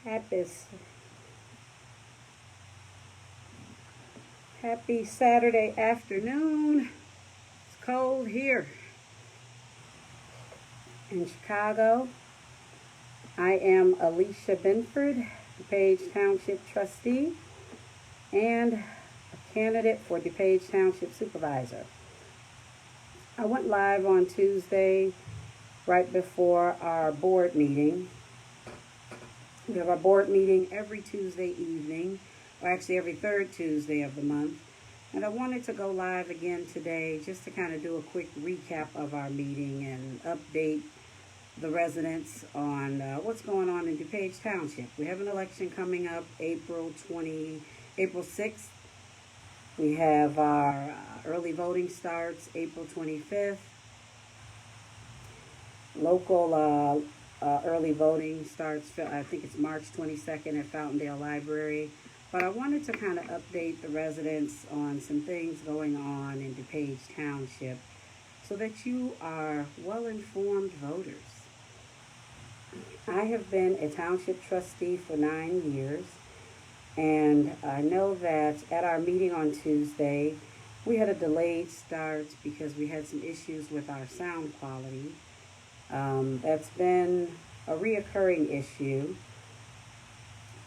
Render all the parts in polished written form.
Happy Saturday afternoon. It's cold here in Chicago. I am Alicia Binford, DuPage Township trustee and a candidate for DuPage Township supervisor. I went live on Tuesday right before our board meeting. We have our board meeting every Tuesday evening, or actually every third Tuesday of the month. And I wanted to go live again today just to kind of do a quick recap of our meeting and update the residents on what's going on in DuPage Township. We have an election coming up April 6th. We have our early voting starts April 25th. Local early voting starts, I think it's March 22nd at Fountaindale Library. But I wanted to kind of update the residents on some things going on in DuPage Township so that you are well-informed voters. I have been a township trustee for 9 years, and I know that at our meeting on Tuesday, we had a delayed start because we had some issues with our sound quality. That's been a reoccurring issue,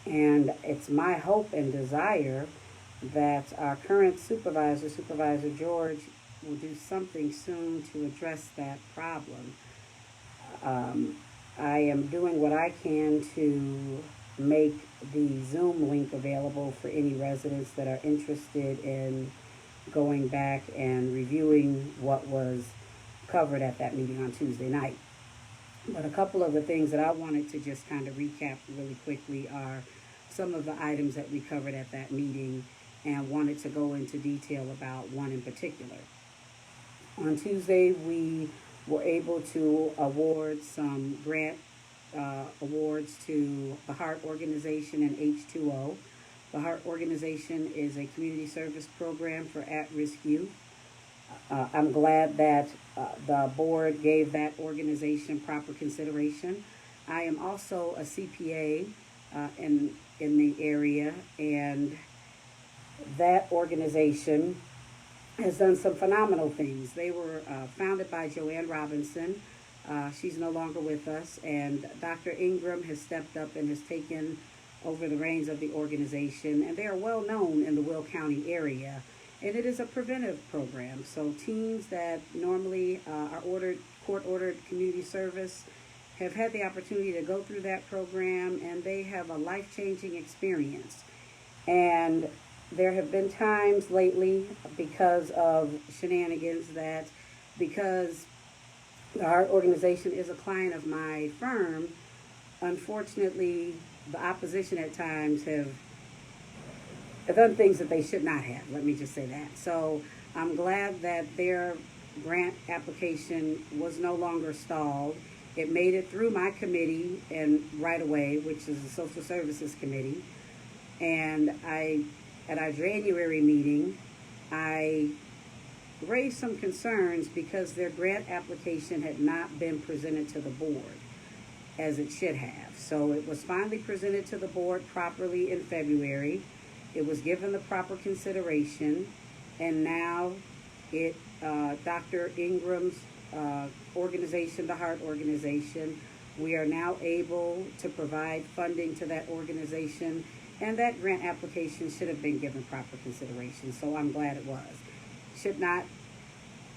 and it's my hope and desire that our current supervisor, Supervisor George, will do something soon to address that problem. I am doing what I can to make the Zoom link available for any residents that are interested in going back and reviewing what was covered at that meeting on Tuesday night. But a couple of the things that I wanted to just kind of recap really quickly are some of the items that we covered at that meeting, and wanted to go into detail about one in particular. On Tuesday, we were able to award some grant awards to the Heart Organization and H2O. The Heart Organization is a community service program for at-risk youth. I'm glad that the board gave that organization proper consideration. I am also a CPA in the area, and that organization has done some phenomenal things. They were founded by Joanne Robinson. She's no longer with us, and Dr. Ingram has stepped up and has taken over the reins of the organization, and they are well known in the Will County area. And it is a preventive program, so teens that normally are court-ordered community service have had the opportunity to go through that program, and they have a life-changing experience. And there have been times lately, because of shenanigans, that because the Heart Organization is a client of my firm, unfortunately, the opposition at times have done things that they should not have. Let me just say that. So I'm glad that their grant application was no longer stalled. It made it through my committee and right away, which is the Social Services Committee. And at our January meeting, I raised some concerns because their grant application had not been presented to the board as it should have. So it was finally presented to the board properly in February. It was given the proper consideration, and now Dr. Ingram's organization, the Heart Organization, we are now able to provide funding to that organization, and that grant application should have been given proper consideration, so I'm glad it was. Should not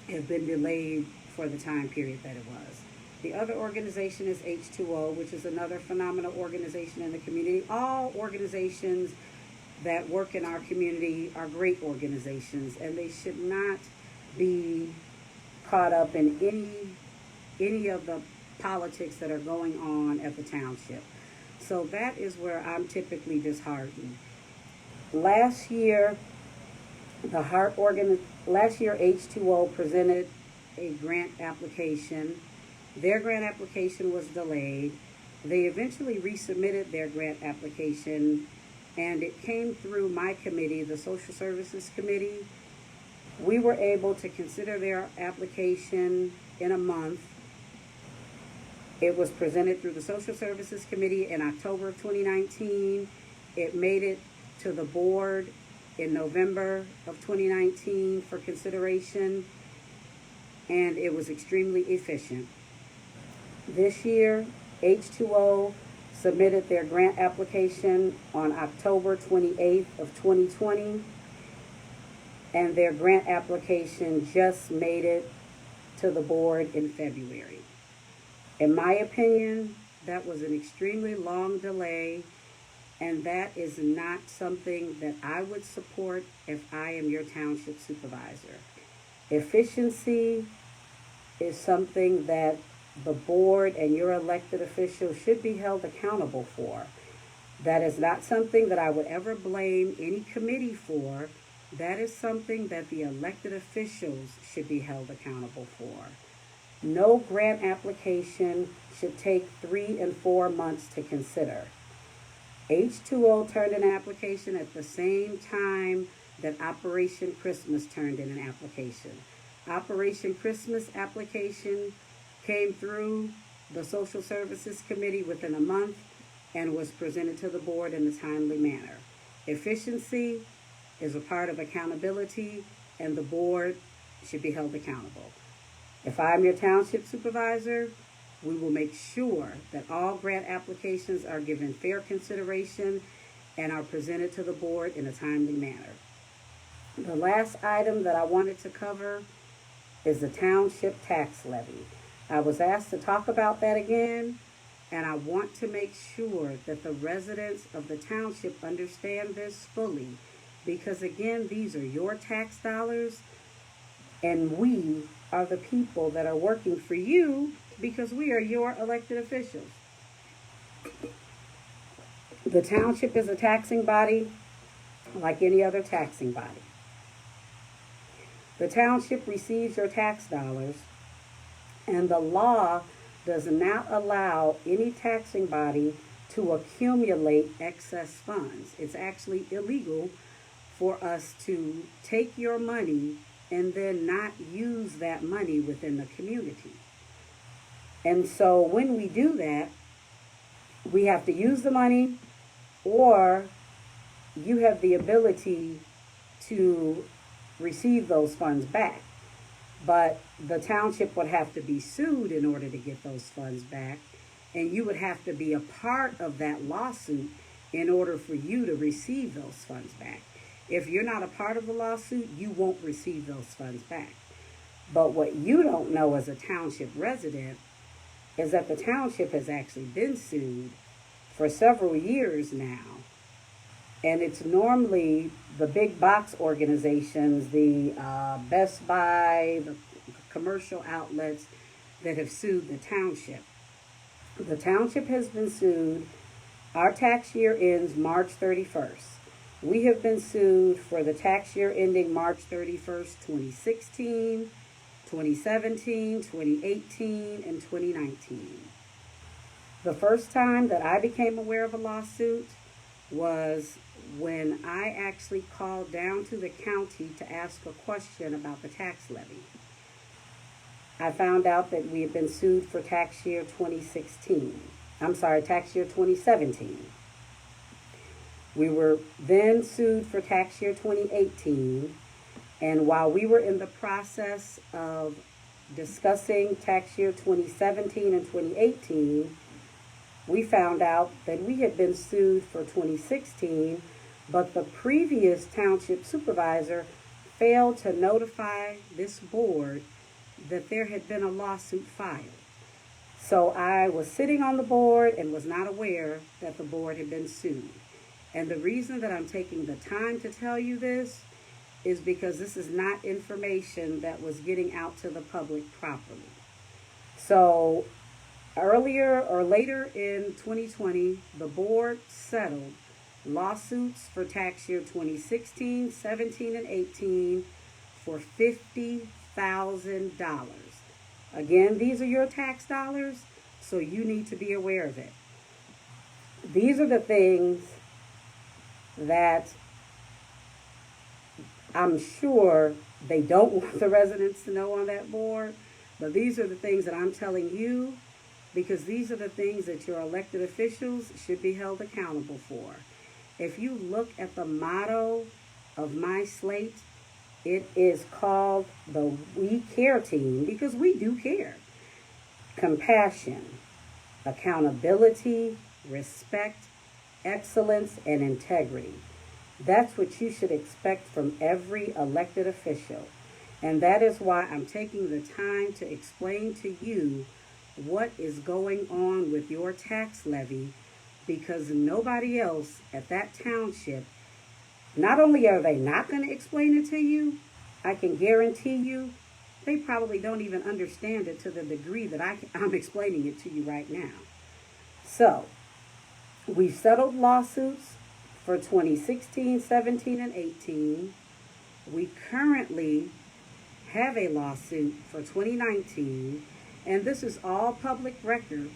have been delayed for the time period that it was. The other organization is H2O, which is another phenomenal organization in the community. All organizations that work in our community are great organizations, and they should not be caught up in any of the politics that are going on at the township. So that is where I'm typically disheartened. Last year H2O presented a grant application. Their grant application was delayed. They eventually resubmitted their grant application, and it came through my committee, the Social Services Committee. We were able to consider their application in a month, It was presented through the Social Services Committee in October of 2019. It made it to the board in November of 2019 for consideration, and it was extremely efficient. This year, H2O submitted their grant application on October 28th of 2020, and their grant application just made it to the board in February. In my opinion, that was an extremely long delay, and that is not something that I would support if I am your township supervisor. Efficiency is something that the board and your elected officials should be held accountable for. That is not something that I would ever blame any committee for. That is something that the elected officials should be held accountable for. No grant application should take 3 and 4 months to consider. H2O turned in an application at the same time that Operation Christmas turned in an application. Operation Christmas application came through the Social Services Committee within a month and was presented to the board in a timely manner. Efficiency is a part of accountability, and the board should be held accountable. If I'm your township supervisor, we will make sure that all grant applications are given fair consideration and are presented to the board in a timely manner. The last item that I wanted to cover is the township tax levy. I was asked to talk about that again, and I want to make sure that the residents of the township understand this fully, because again, these are your tax dollars, and we are the people that are working for you because we are your elected officials. The township is a taxing body like any other taxing body. The township receives your tax dollars, and the law does not allow any taxing body to accumulate excess funds. It's actually illegal for us to take your money and then not use that money within the community. And so when we do that, we have to use the money, or you have the ability to receive those funds back. But the township would have to be sued in order to get those funds back, and you would have to be a part of that lawsuit in order for you to receive those funds back. If you're not a part of the lawsuit, you won't receive those funds back. But what you don't know as a township resident is that the township has actually been sued for several years now. And it's normally the big box organizations, the Best Buy, the commercial outlets that have sued the township. The township has been sued. Our tax year ends March 31st. We have been sued for the tax year ending March 31st, 2016, 2017, 2018, and 2019. The first time that I became aware of a lawsuit was when I actually called down to the county to ask a question about the tax levy. I found out that we had been sued for tax year 2017. We were then sued for tax year 2018, and while we were in the process of discussing tax year 2017 and 2018, we found out that we had been sued for 2016, but the previous township supervisor failed to notify this board that there had been a lawsuit filed. So I was sitting on the board and was not aware that the board had been sued. And the reason that I'm taking the time to tell you this is because this is not information that was getting out to the public properly. So earlier or later in 2020, the board settled lawsuits for tax year 2016, 17, and 18 for $50,000. Again, these are your tax dollars, so you need to be aware of it. These are the things that I'm sure they don't want the residents to know on that board, but these are the things that I'm telling you because these are the things that your elected officials should be held accountable for. If you look at the motto of my slate, it is called the WeCare Team, because we do care. Compassion, accountability, respect, excellence, and integrity. That's what you should expect from every elected official. And that is why I'm taking the time to explain to you what is going on with your tax levy, because nobody else at that township, not only are they not going to explain it to you, I can guarantee you they probably don't even understand it to the degree that I'm explaining it to you right now. So, we've settled lawsuits for 2016, 17, and 18. We currently have a lawsuit for 2019, and this is all public record.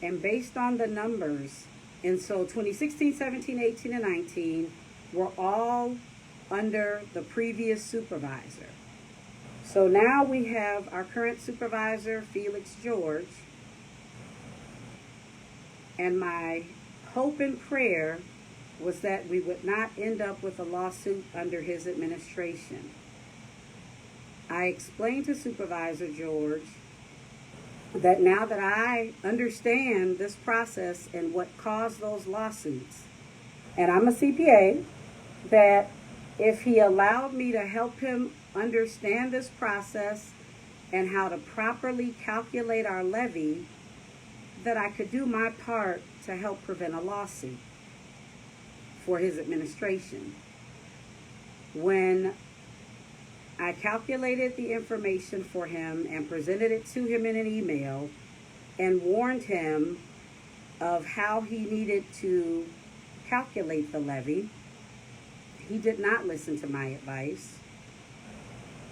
And based on the numbers, and so 2016, 17, 18, and 19 were all under the previous supervisor. So now we have our current supervisor, Felix George, and my hope and prayer was that we would not end up with a lawsuit under his administration. I explained to Supervisor George that now that I understand this process and what caused those lawsuits, and I'm a CPA, that if he allowed me to help him understand this process and how to properly calculate our levy, that I could do my part to help prevent a lawsuit for his administration. When I calculated the information for him and presented it to him in an email and warned him of how he needed to calculate the levy, he did not listen to my advice.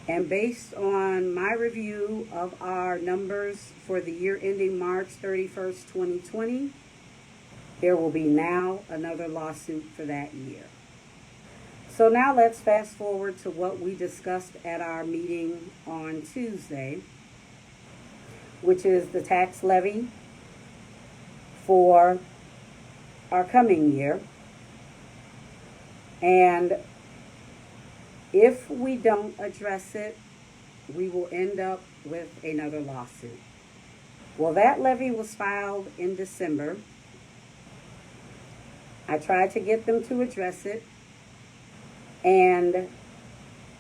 And based on my review of our numbers for the year ending March 31st, 2020, there will be now another lawsuit for that year. So now let's fast forward to what we discussed at our meeting on Tuesday, which is the tax levy for our coming year. And if we don't address it, we will end up with another lawsuit. Well, that levy was filed in December. I tried to get them to address it. And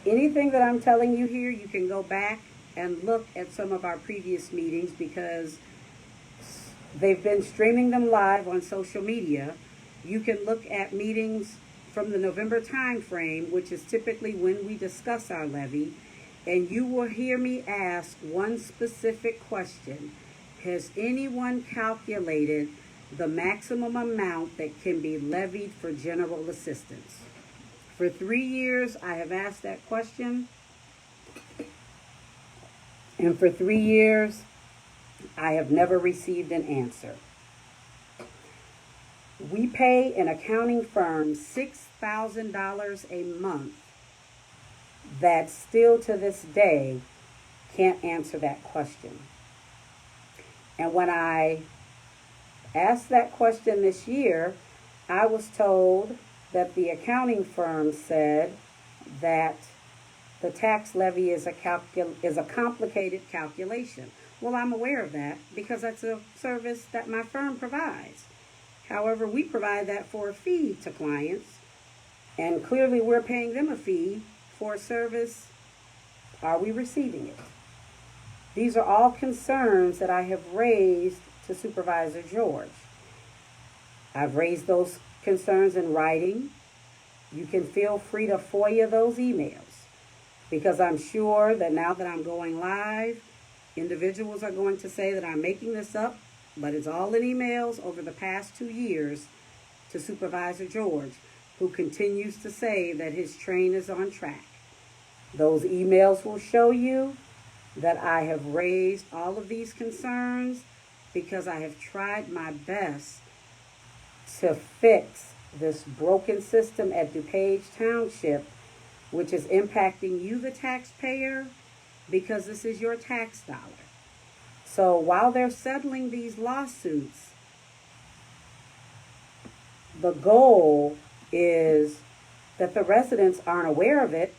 anything that I'm telling you here, you can go back and look at some of our previous meetings, because they've been streaming them live on social media. You can look at meetings from the November time frame, which is typically when we discuss our levy, and you will hear me ask one specific question. Has anyone calculated the maximum amount that can be levied for general assistance? For 3 years, I have asked that question, and for 3 years, I have never received an answer. We pay an accounting firm $6,000 a month that still to this day can't answer that question. And when I asked that question this year, I was told that the accounting firm said that the tax levy is a complicated calculation. Well, I'm aware of that because that's a service that my firm provides. However, we provide that for a fee to clients, and clearly we're paying them a fee for a service. Are we receiving it? These are all concerns that I have raised to Supervisor George. I've raised those concerns in writing. You can feel free to FOIA those emails, because I'm sure that now that I'm going live, individuals are going to say that I'm making this up, but it's all in emails over the past 2 years to Supervisor George, who continues to say that his train is on track. Those emails will show you that I have raised all of these concerns because I have tried my best to fix this broken system at DuPage Township, which is impacting you, the taxpayer, because this is your tax dollar. So while they're settling these lawsuits, the goal is that the residents aren't aware of it.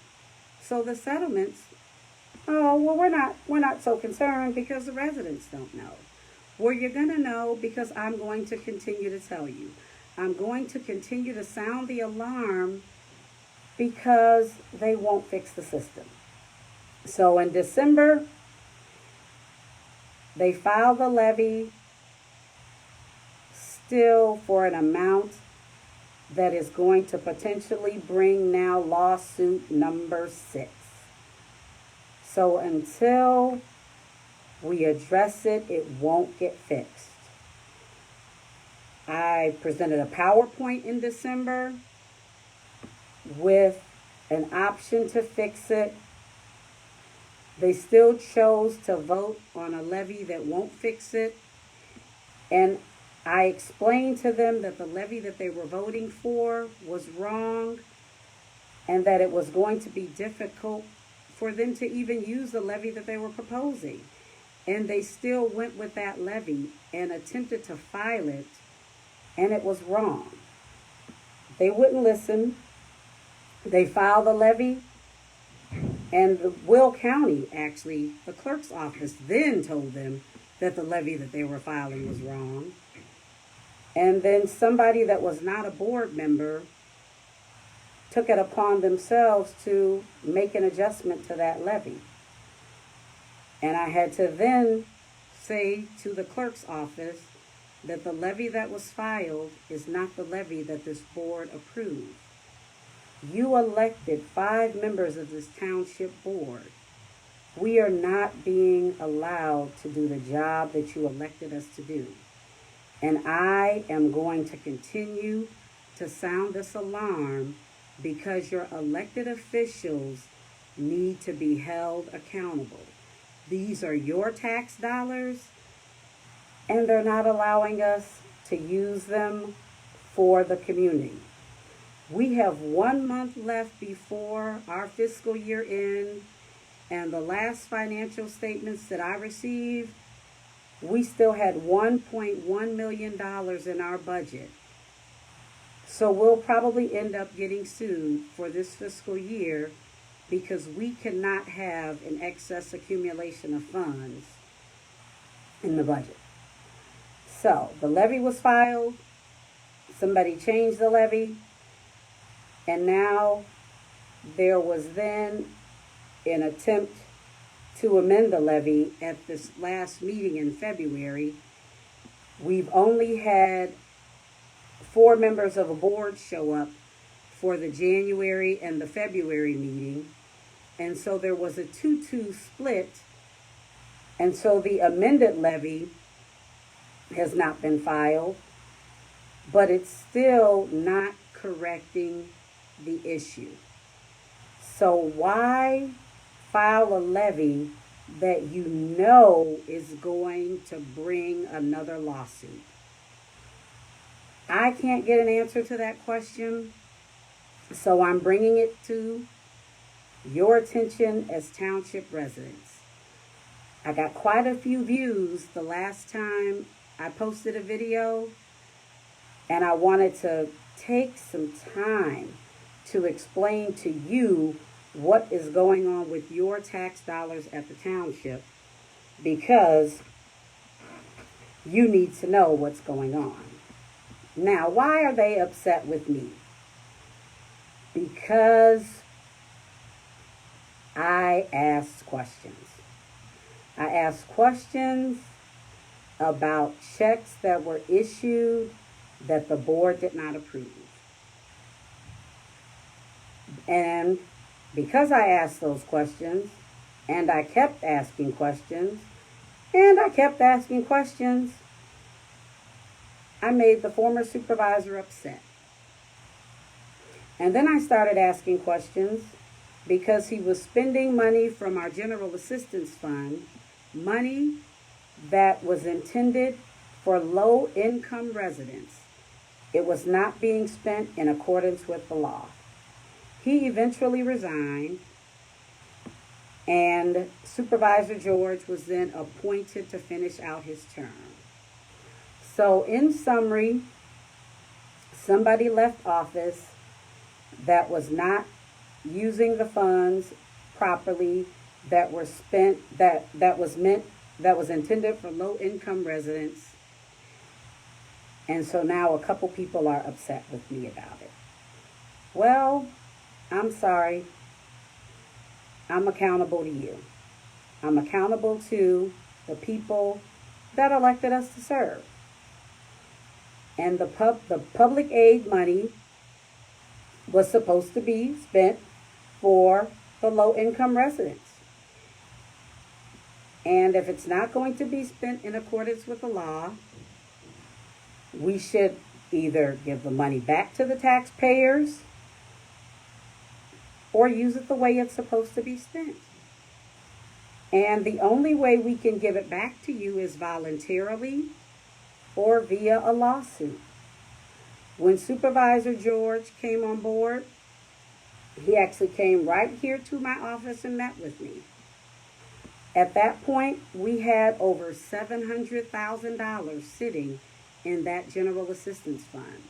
So the settlements, oh, well, we're not so concerned because the residents don't know. Well, you're going to know because I'm going to continue to tell you. I'm going to continue to sound the alarm because they won't fix the system. So in December, they filed the levy still for an amount that is going to potentially bring now lawsuit number 6. So until we address it, it won't get fixed. I presented a PowerPoint in December with an option to fix it. They still chose to vote on a levy that won't fix it. And I explained to them that the levy that they were voting for was wrong and that it was going to be difficult for them to even use the levy that they were proposing. And they still went with that levy and attempted to file it, and it was wrong. They wouldn't listen. They filed the levy, and the Will County, actually, the clerk's office then told them that the levy that they were filing was wrong. And then somebody that was not a board member took it upon themselves to make an adjustment to that levy. And I had to then say to the clerk's office that the levy that was filed is not the levy that this board approved. You elected 5 members of this township board. We are not being allowed to do the job that you elected us to do. And I am going to continue to sound this alarm because your elected officials need to be held accountable. These are your tax dollars, and they're not allowing us to use them for the community. We have 1 month left before our fiscal year end, and the last financial statements that I received, we still had $1.1 million in our budget. So we'll probably end up getting sued for this fiscal year because we cannot have an excess accumulation of funds in the budget. So the levy was filed, somebody changed the levy, and now there was then an attempt to amend the levy at this last meeting in February. We've only had 4 members of a board show up for the January and the February meeting. And so there was a 2-2 split. And so the amended levy has not been filed, but it's still not correcting the issue. So why file a levy that you know is going to bring another lawsuit? I can't get an answer to that question, so I'm bringing it to your attention as township residents. I got quite a few views the last time I posted a video, and I wanted to take some time to explain to you what is going on with your tax dollars at the township, because you need to know what's going on. Now, why are they upset with me? Because I asked questions. I asked questions about checks that were issued that the board did not approve. And because I asked those questions, and I kept asking questions, and I kept asking questions, I made the former supervisor upset. And then I started asking questions because he was spending money from our general assistance fund, money that was intended for low-income residents. It was not being spent in accordance with the law. He eventually resigned, And Supervisor George was then appointed to finish out his term. So in summary, somebody left office that was not using the funds properly, that were spent, that was intended for low-income residents. And so now a couple people are upset with me about it. Well, I'm sorry. I'm accountable to you. I'm accountable to the people that elected us to serve. And the public aid money was supposed to be spent for the low-income residents. And if it's not going to be spent in accordance with the law, we should either give the money back to the taxpayers or use it the way it's supposed to be spent. And the only way we can give it back to you is voluntarily or via a lawsuit. When Supervisor George came on board, he actually came right here to my office and met with me. At that point, we had over $700,000 sitting in that General Assistance Fund.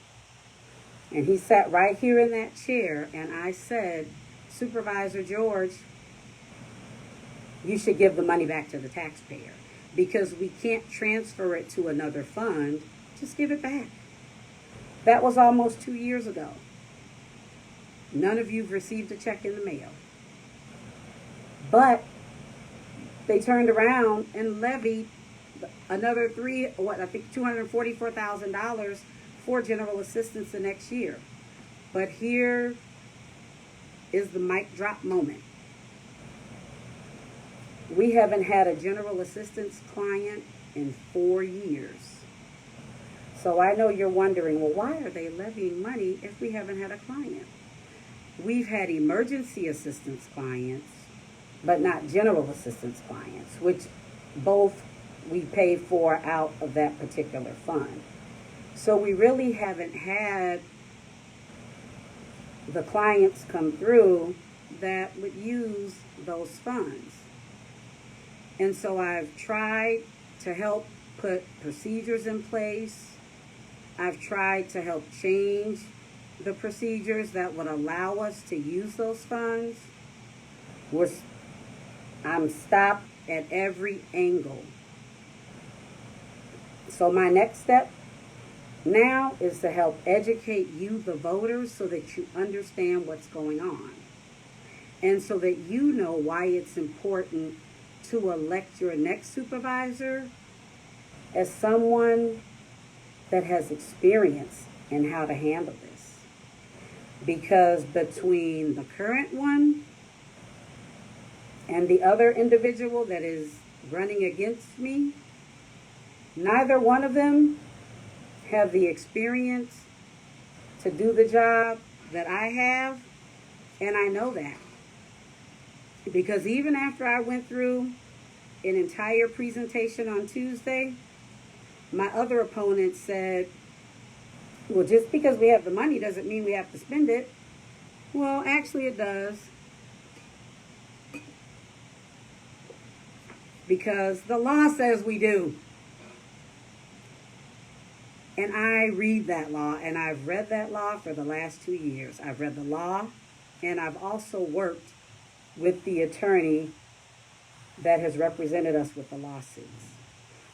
And he sat right here in that chair, and I said, Supervisor George, you should give the money back to the taxpayer because we can't transfer it to another fund. Just give it back. That was almost 2 years ago. None of you've received a check in the mail. But they turned around and levied another $244,000 for general assistance the next year. But here is the mic drop moment. We haven't had a general assistance client in 4 years. So I know you're wondering, well, why are they levying money if we haven't had a client? We've had emergency assistance clients, but not general assistance clients, which both we pay for out of that particular fund. So we really haven't had the clients come through that would use those funds. And so I've tried to help put procedures in place. I've tried to help change the procedures that would allow us to use those funds. I'm stopped at every angle. So my next step now is to help educate you, the voters, so that you understand what's going on. And so that you know why it's important to elect your next supervisor as someone that has experience in how to handle this. Because between the current one and the other individual that is running against me, neither one of them have the experience to do the job that I have, and I know that. Because even after I went through an entire presentation on Tuesday, my other opponent said, well, just because we have the money doesn't mean we have to spend it. Well, actually it does. Because the law says we do. And I read that law, and I've read that law for the last 2 years. I've read the law, and I've also worked with the attorney that has represented us with the lawsuits.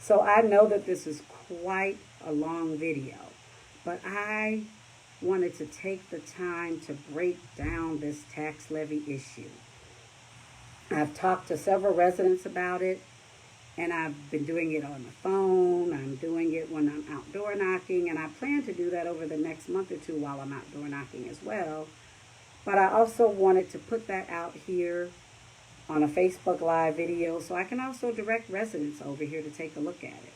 So I know that this is quite a long video, but I wanted to take the time to break down this tax levy issue. I've talked to several residents about it, and I've been doing it on the phone. I'm doing it when I'm outdoor knocking, and I plan to do that over the next month or two while I'm outdoor knocking as well. But I also wanted to put that out here on a Facebook Live video so I can also direct residents over here to take a look at it.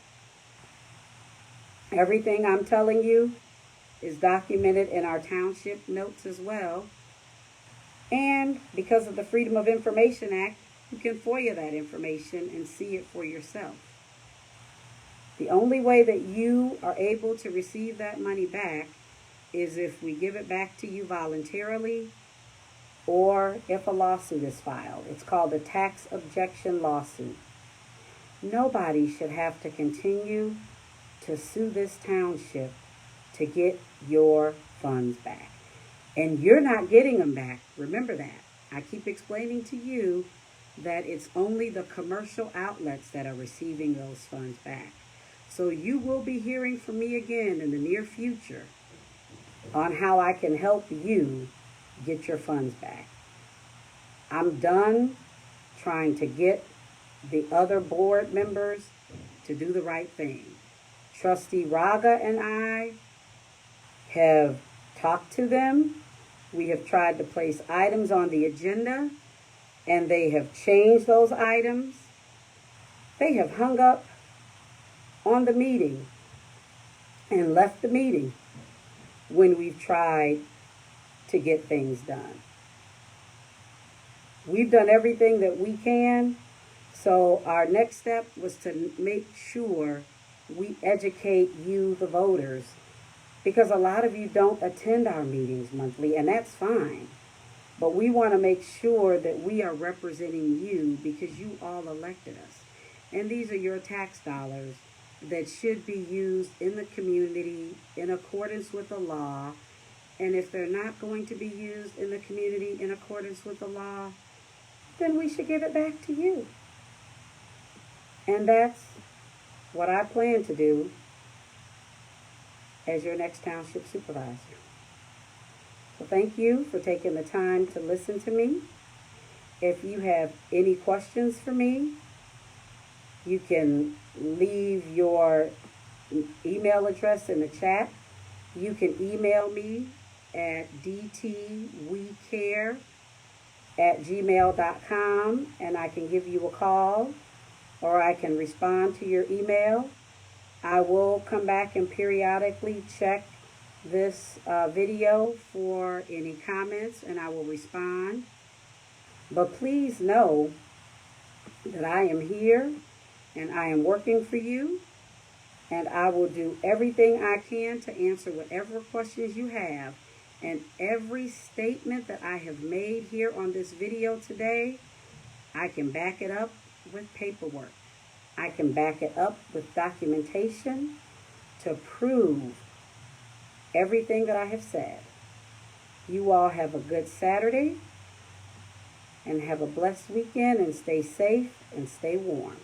Everything I'm telling you is documented in our township notes as well. And because of the Freedom of Information Act, you can FOIA that information and see it for yourself. The only way that you are able to receive that money back is if we give it back to you voluntarily or if a lawsuit is filed. It's called a tax objection lawsuit. Nobody should have to continue to sue this township to get your funds back. And you're not getting them back. Remember that. I keep explaining to you that it's only the commercial outlets that are receiving those funds back. So you will be hearing from me again in the near future on how I can help you get your funds back. I'm done trying to get the other board members to do the right thing. Trustee Raga and I have talked to them. We have tried to place items on the agenda, and they have changed those items. They have hung up on the meeting and left the meeting when we've tried to get things done. We've done everything that we can, so our next step was to make sure we educate you, the voters, because a lot of you don't attend our meetings monthly, and that's fine. But we want to make sure that we are representing you because you all elected us. And these are your tax dollars that should be used in the community in accordance with the law. And if they're not going to be used in the community in accordance with the law, then we should give it back to you. And that's what I plan to do as your next township supervisor. So thank you for taking the time to listen to me. If you have any questions for me, you can leave your email address in the chat. You can email me at dtwecare@gmail.com, and I can give you a call, or I can respond to your email. I will come back and periodically check this video for any comments, and I will respond. But please know that I am here and I am working for you, and I will do everything I can to answer whatever questions you have. And every statement that I have made here on this video today, I can back it up with paperwork. I can back it up with documentation to prove everything that I have said. You all have a good Saturday and have a blessed weekend, and stay safe and stay warm.